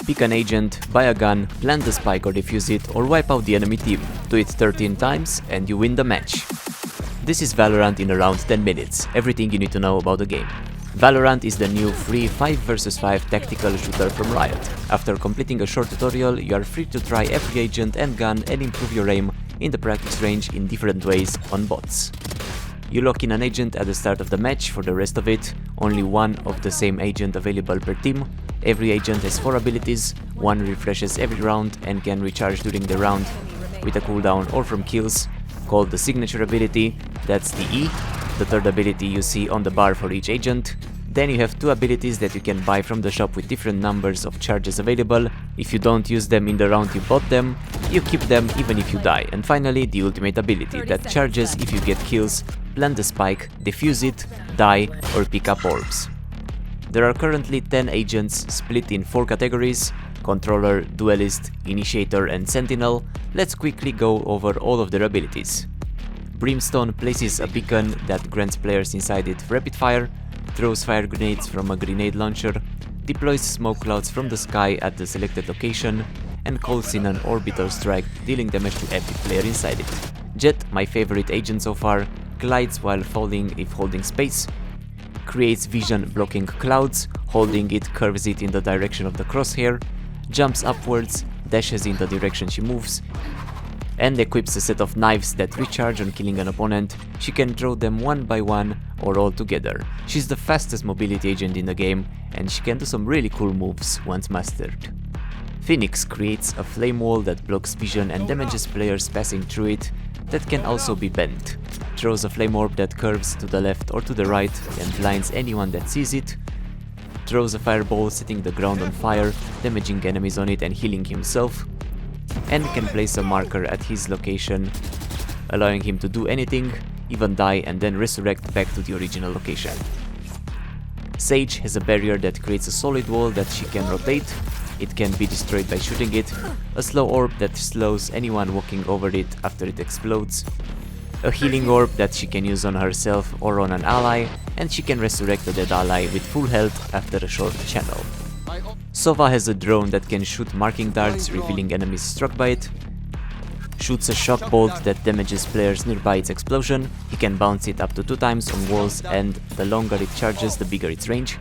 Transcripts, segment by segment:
Pick an agent, buy a gun, plant the spike or defuse it, or wipe out the enemy team. Do it 13 times and you win the match. This is Valorant in around 10 minutes, everything you need to know about the game. Valorant is the new free 5 vs 5 tactical shooter from Riot. After completing a short tutorial, you are free to try every agent and gun and improve your aim in the practice range in different ways on bots. You lock in an agent at the start of the match. For the rest of it, only one of the same agent available per team. Every agent has 4 abilities, one refreshes every round and can recharge during the round with a cooldown or from kills, called the signature ability, that's the E, the third ability you see on the bar for each agent. Then you have 2 abilities that you can buy from the shop with different numbers of charges available. If you don't use them in the round you bought them, you keep them even if you die. And finally, the ultimate ability that charges if you get kills, plant the spike, defuse it, die or pick up orbs. There are currently 10 agents split in 4 categories: Controller, Duelist, Initiator and Sentinel. Let's quickly go over all of their abilities. Brimstone places a beacon that grants players inside it rapid fire, throws fire grenades from a grenade launcher, deploys smoke clouds from the sky at the selected location, and calls in an orbital strike, dealing damage to every player inside it. Jet, my favorite agent so far, glides while falling if holding space, creates vision blocking clouds, holding it curves it in the direction of the crosshair, jumps upwards, dashes in the direction she moves, and equips a set of knives that recharge on killing an opponent. She can throw them one by one or all together. She's the fastest mobility agent in the game, and she can do some really cool moves once mastered. Phoenix creates a flame wall that blocks vision and damages players passing through it, that can also be bent. Throws a flame orb that curves to the left or to the right and blinds anyone that sees it. Throws a fireball setting the ground on fire, damaging enemies on it and healing himself. And can place a marker at his location, allowing him to do anything, even die and then resurrect back to the original location. Sage has a barrier that creates a solid wall that she can rotate. It can be destroyed by shooting it, a slow orb that slows anyone walking over it after it explodes, a healing orb that she can use on herself or on an ally, and she can resurrect a dead ally with full health after a short channel. Sova has a drone that can shoot marking darts, revealing enemies struck by it, shoots a shock bolt that damages players nearby its explosion. He can bounce it up to 2 times on walls, and the longer it charges, the bigger its range.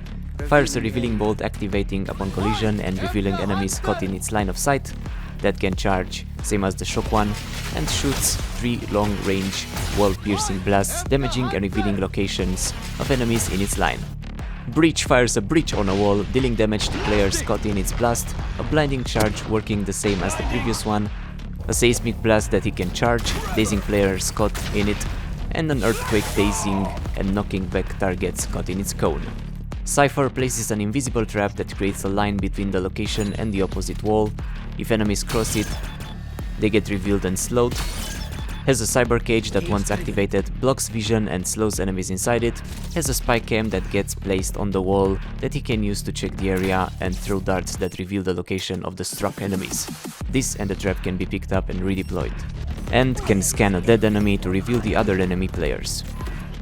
Fires a revealing bolt activating upon collision and revealing enemies caught in its line of sight that can charge, same as the shock one, and shoots 3 long-range wall-piercing blasts, damaging and revealing locations of enemies in its line. Breach fires a breach on a wall, dealing damage to players caught in its blast, a blinding charge working the same as the previous one, a seismic blast that he can charge, dazing players caught in it, and an earthquake dazing and knocking back targets caught in its cone. Cypher places an invisible trap that creates a line between the location and the opposite wall. If enemies cross it, they get revealed and slowed. Has a cyber cage that once activated blocks vision and slows enemies inside it. Has a spy cam that gets placed on the wall that he can use to check the area and throw darts that reveal the location of the struck enemies. This and the trap can be picked up and redeployed. And can scan a dead enemy to reveal the other enemy players.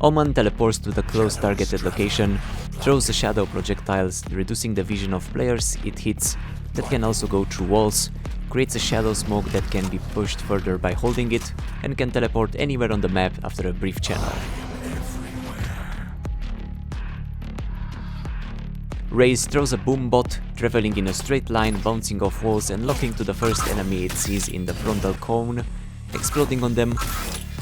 Omen teleports to the close targeted location, throws a shadow projectiles, reducing the vision of players it hits, that can also go through walls, creates a shadow smoke that can be pushed further by holding it, and can teleport anywhere on the map after a brief channel. Raze throws a boom bot, traveling in a straight line, bouncing off walls and locking to the first enemy it sees in the frontal cone, exploding on them.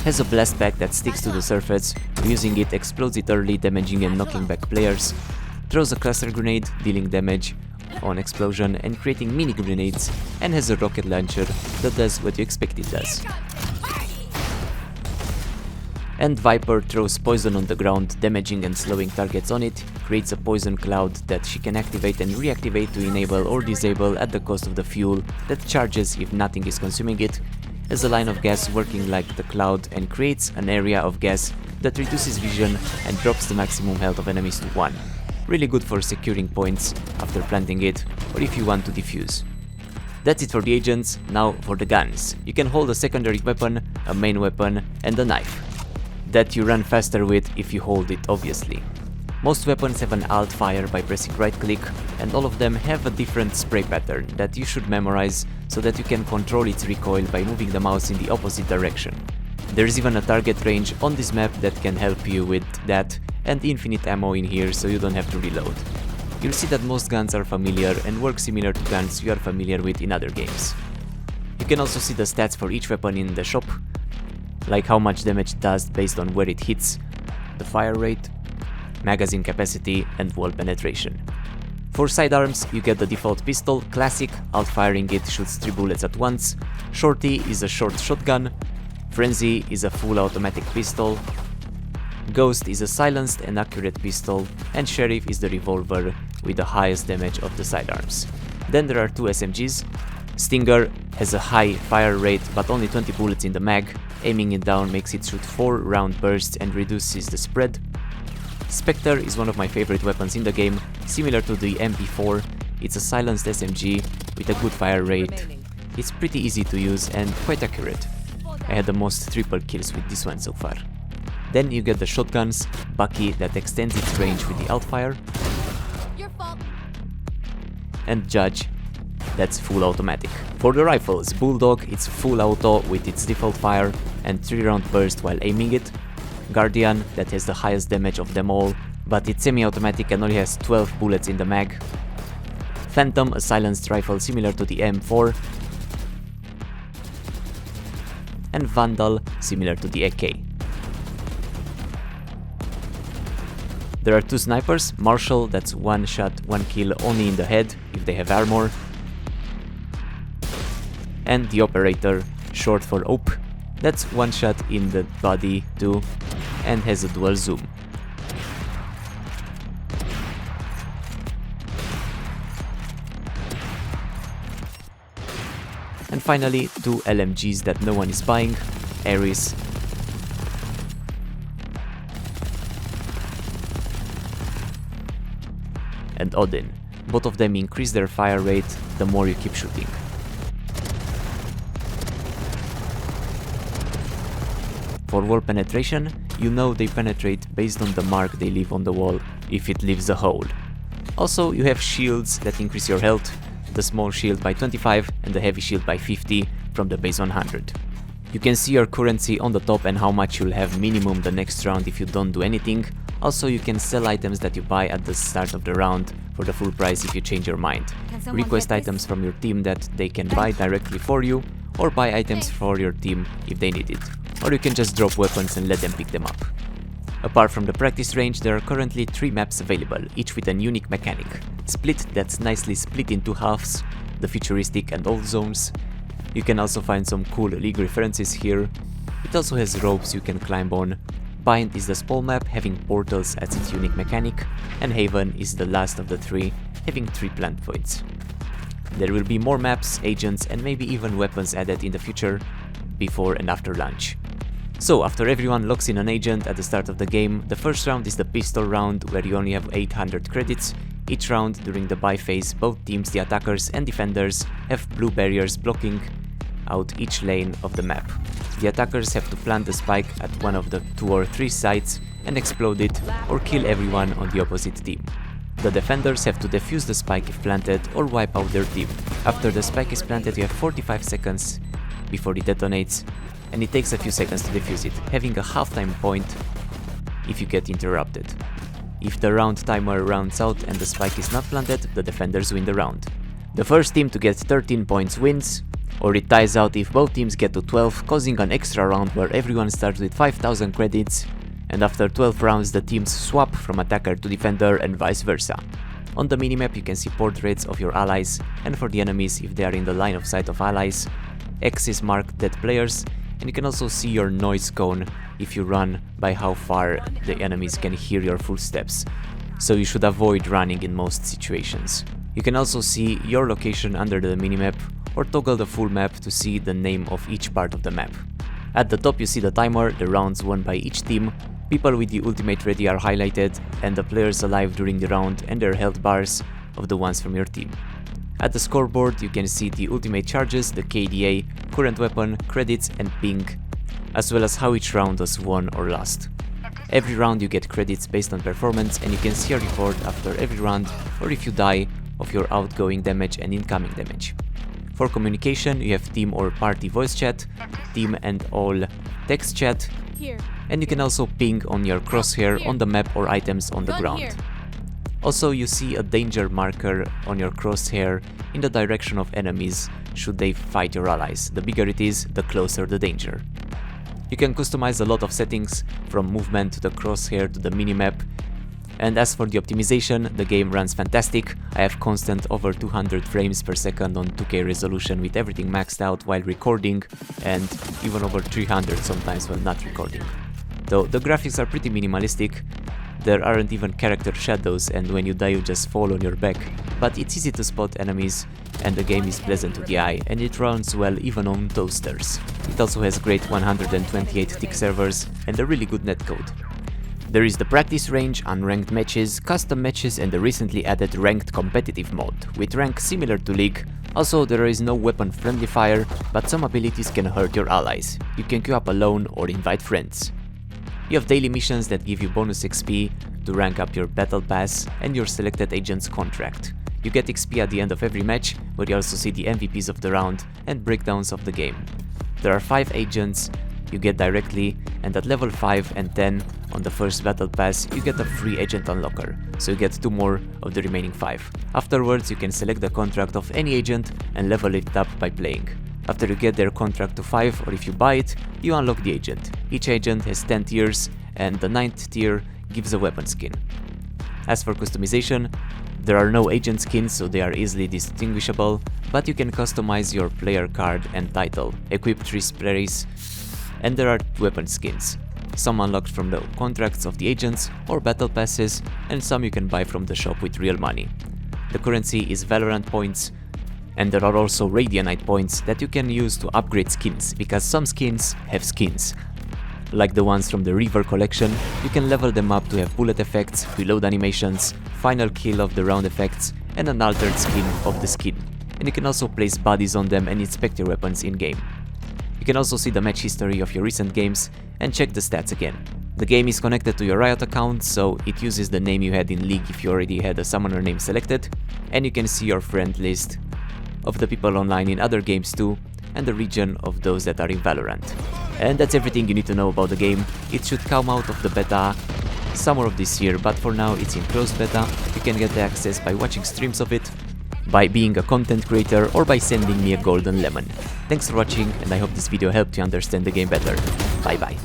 Has a blast pack that sticks to the surface, using it explodes it early, damaging and knocking back players. Throws a cluster grenade, dealing damage on explosion and creating mini grenades, and has a rocket launcher that does what you expect it does. And Viper throws poison on the ground, damaging and slowing targets on it, creates a poison cloud that she can activate and reactivate to enable or disable at the cost of the fuel that charges if nothing is consuming it, as a line of gas working like the cloud, and creates an area of gas that reduces vision and drops the maximum health of enemies to 1. Really good for securing points after planting it, or if you want to defuse. That's it for the agents. Now for the guns. You can hold a secondary weapon, a main weapon and a knife that you run faster with if you hold it, obviously. Most weapons have an alt fire by pressing right click, and all of them have a different spray pattern that you should memorize so that you can control its recoil by moving the mouse in the opposite direction. There is even a target range on this map that can help you with that, and infinite ammo in here so you don't have to reload. You'll see that most guns are familiar and work similar to guns you are familiar with in other games. You can also see the stats for each weapon in the shop, like how much damage it does based on where it hits, the fire rate, magazine capacity and wall penetration. For sidearms, you get the default pistol, Classic, alt-firing it shoots 3 bullets at once, Shorty is a short shotgun, Frenzy is a full automatic pistol, Ghost is a silenced and accurate pistol, and Sheriff is the revolver with the highest damage of the sidearms. Then there are 2 SMGs. Stinger has a high fire rate but only 20 bullets in the mag, aiming it down makes it shoot 4 round bursts and reduces the spread. Spectre is one of my favorite weapons in the game, similar to the MP4, it's a silenced SMG with a good fire rate, it's pretty easy to use and quite accurate. I had the most triple kills with this one so far. Then you get the shotguns, Bucky that extends its range with the alt fire, and Judge that's full automatic. For the rifles, Bulldog it's full auto with its default fire and 3 round burst while aiming it, Guardian that has the highest damage of them all, but it's semi-automatic and only has 12 bullets in the mag, Phantom a silenced rifle similar to the M4, and Vandal similar to the AK. There are 2 snipers, Marshall that's 1 shot, 1 kill only in the head if they have armor, and the Operator, short for OP, that's 1 shot in the body too and has a dual zoom. And finally 2 LMGs that no one is buying, Ares and Odin. Both of them increase their fire rate the more you keep shooting. For wall penetration, you know they penetrate based on the mark they leave on the wall if it leaves a hole. Also, you have shields that increase your health, the small shield by 25 and the heavy shield by 50 from the base 100. You can see your currency on the top and how much you'll have minimum the next round if you don't do anything. Also, you can sell items that you buy at the start of the round for the full price if you change your mind. Request items from your team that they can buy directly for you, or buy items for your team if they need it. Or you can just drop weapons and let them pick them up. Apart from the practice range, there are currently 3 maps available, each with a unique mechanic. Split that's nicely split into halves, the futuristic and old zones. You can also find some cool League references here. It also has ropes you can climb on. Bind is the small map having portals as its unique mechanic, and Haven is the last of the 3, having 3 plant points. There will be more maps, agents and maybe even weapons added in the future, before and after launch. So after everyone locks in an agent at the start of the game, the first round is the pistol round where you only have 800 credits. Each round during the buy phase, both teams, the attackers and defenders, have blue barriers blocking out each lane of the map. The attackers have to plant the spike at one of the 2 or 3 sites and explode it or kill everyone on the opposite team. The defenders have to defuse the spike if planted or wipe out their team. After the spike is planted, you have 45 seconds before it detonates, and it takes a few seconds to defuse it, having a halftime point if you get interrupted. If the round timer rounds out and the spike is not planted, the defenders win the round. The first team to get 13 points wins, or it ties out if both teams get to 12, causing an extra round where everyone starts with 5000 credits, and after 12 rounds the teams swap from attacker to defender and vice versa. On the minimap you can see portraits of your allies, and for the enemies if they are in the line of sight of allies, X is marked dead players, and you can also see your noise cone if you run by how far the enemies can hear your footsteps, so you should avoid running in most situations. You can also see your location under the minimap, or toggle the full map to see the name of each part of the map. At the top you see the timer, the rounds won by each team, people with the ultimate ready are highlighted, and the players alive during the round and their health bars of the ones from your team. At the scoreboard you can see the ultimate charges, the KDA, current weapon, credits and ping, as well as how each round was won or lost. Every round you get credits based on performance, and you can see a report after every round, or if you die, of your outgoing damage and incoming damage. For communication, you have team or party voice chat, team and all text chat, and you can also ping on your crosshair on the map or items on the ground. Also, you see a danger marker on your crosshair in the direction of enemies should they fight your allies. The bigger it is, the closer the danger. You can customize a lot of settings, from movement to the crosshair to the minimap. And as for the optimization, the game runs fantastic. I have constant over 200 frames per second on 2K resolution with everything maxed out while recording, and even over 300 sometimes when not recording. Though the graphics are pretty minimalistic, there aren't even character shadows, and when you die you just fall on your back. But it's easy to spot enemies, and the game is pleasant to the eye, and it runs well even on toasters. It also has great 128 tick servers and a really good netcode. There is the practice range, unranked matches, custom matches, and the recently added ranked competitive mode, with rank similar to League. Also, there is no weapon friendly fire, but some abilities can hurt your allies. You can queue up alone or invite friends. You have daily missions that give you bonus XP to rank up your battle pass and your selected agent's contract. You get XP at the end of every match, where you also see the MVPs of the round and breakdowns of the game. There are 5 agents you get directly, and at level 5 and 10 on the first battle pass you get a free agent unlocker, so you get 2 more of the remaining 5. Afterwards you can select the contract of any agent and level it up by playing. After you get their contract to 5, or if you buy it, you unlock the agent. Each agent has 10 tiers, and the 9th tier gives a weapon skin. As for customization, there are no agent skins, so they are easily distinguishable, but you can customize your player card and title, equip 3 sprays, and there are weapon skins. Some unlocked from the contracts of the agents or battle passes, and some you can buy from the shop with real money. The currency is VALORANT points, and there are also Radianite points that you can use to upgrade skins, because some skins have skins. Like the ones from the River collection, you can level them up to have bullet effects, reload animations, final kill of the round effects, and an altered skin of the skin. And you can also place bodies on them and inspect your weapons in-game. You can also see the match history of your recent games and check the stats again. The game is connected to your Riot account, so it uses the name you had in League if you already had a summoner name selected, and you can see your friend list of the people online in other games too, and the region of those that are in Valorant. And that's everything you need to know about the game. It should come out of the beta summer of this year, but for now it's in closed beta. You can get access by watching streams of it, by being a content creator, or by sending me a golden lemon. Thanks for watching, and I hope this video helped you understand the game better. Bye bye.